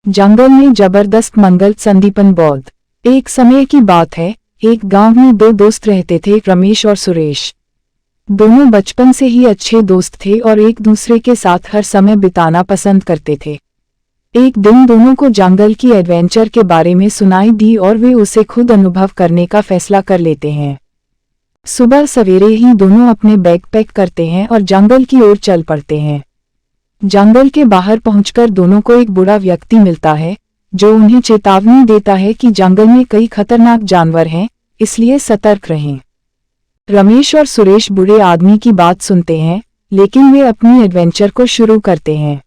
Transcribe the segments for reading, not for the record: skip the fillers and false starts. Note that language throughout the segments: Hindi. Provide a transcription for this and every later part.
जंगल में जबरदस्त मंगल संदीपन बौद्ध। एक समय की बात है, एक गांव में दो दोस्त रहते थे, रमेश और सुरेश। दोनों बचपन से ही अच्छे दोस्त थे और एक दूसरे के साथ हर समय बिताना पसंद करते थे। एक दिन दोनों को जंगल की एडवेंचर के बारे में सुनाई दी और वे उसे खुद अनुभव करने का फैसला कर लेते हैं। सुबह सवेरे ही दोनों अपने बैग पैक करते हैं और जंगल की ओर चल पड़ते हैं। जंगल के बाहर पहुंचकर दोनों को एक बूढ़ा व्यक्ति मिलता है, जो उन्हें चेतावनी देता है कि जंगल में कई खतरनाक जानवर हैं, इसलिए सतर्क रहें। रमेश और सुरेश बूढ़े आदमी की बात सुनते हैं, लेकिन वे अपनी एडवेंचर को शुरू करते हैं।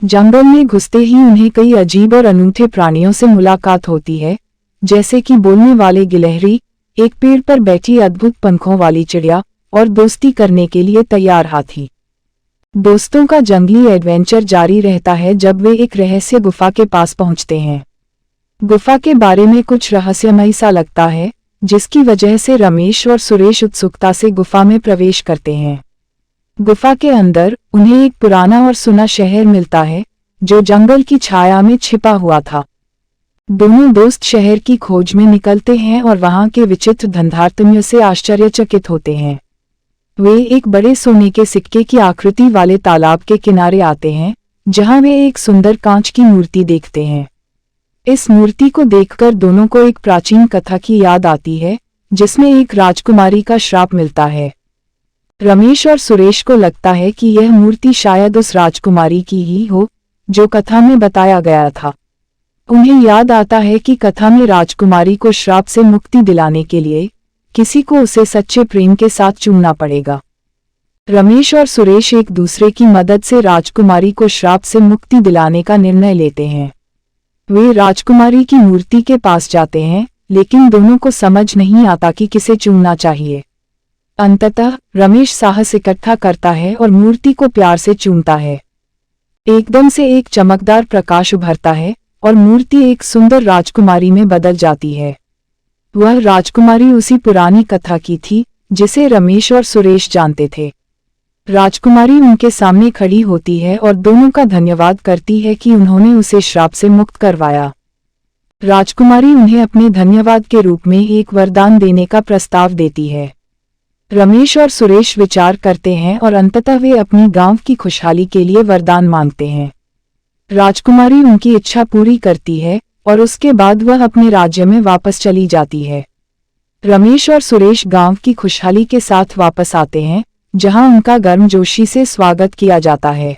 जंगल में घुसते ही उन्हें कई अजीब और अनूठे प्राणियों से मुलाकात होती है, जैसे कि बोलने वाले गिलहरी, एक पेड़ पर बैठी अद्भुत पंखों वाली चिड़िया और दोस्ती करने के लिए तैयार हाथी। दोस्तों का जंगली एडवेंचर जारी रहता है जब वे एक रहस्य गुफा के पास पहुंचते हैं। गुफा के बारे में कुछ रहस्यमय सा लगता है, जिसकी वजह से रमेश और सुरेश उत्सुकता से गुफा में प्रवेश करते हैं। गुफा के अंदर उन्हें एक पुराना और सुना शहर मिलता है, जो जंगल की छाया में छिपा हुआ था। दोनों दोस्त शहर की खोज में निकलते हैं और वहां के विचित्र धंधार्तम्य से आश्चर्यचकित होते हैं। वे एक बड़े सोने के सिक्के की आकृति वाले तालाब के किनारे आते हैं, जहां वे एक सुंदर कांच की मूर्ति देखते हैं। इस मूर्ति को देखकर दोनों को एक प्राचीन कथा की याद आती है, जिसमें एक राजकुमारी का श्राप मिलता है। रमेश और सुरेश को लगता है कि यह मूर्ति शायद उस राजकुमारी की ही हो, जो कथा में बताया गया था। उन्हें याद आता है कि कथा में राजकुमारी को श्राप से मुक्ति दिलाने के लिए किसी को उसे सच्चे प्रेम के साथ चुनना पड़ेगा। रमेश और सुरेश एक दूसरे की मदद से राजकुमारी को श्राप से मुक्ति दिलाने का निर्णय लेते हैं। वे राजकुमारी की मूर्ति के पास जाते हैं, लेकिन दोनों को समझ नहीं आता कि किसे चुनना चाहिए। अंततः रमेश साहस इकट्ठा करता है और मूर्ति को प्यार से चूमता है। एकदम से एक चमकदार प्रकाश उभरता है और मूर्ति एक सुंदर राजकुमारी में बदल जाती है। वह राजकुमारी उसी पुरानी कथा की थी, जिसे रमेश और सुरेश जानते थे। राजकुमारी उनके सामने खड़ी होती है और दोनों का धन्यवाद करती है कि उन्होंने उसे श्राप से मुक्त करवाया। राजकुमारी उन्हें अपने धन्यवाद के रूप में एक वरदान देने का प्रस्ताव देती है। रमेश और सुरेश विचार करते हैं और अंततः वे अपनी गांव की खुशहाली के लिए वरदान मांगते हैं। राजकुमारी उनकी इच्छा पूरी करती है और उसके बाद वह अपने राज्य में वापस चली जाती है। रमेश और सुरेश गांव की खुशहाली के साथ वापस आते हैं, जहां उनका गर्मजोशी से स्वागत किया जाता है।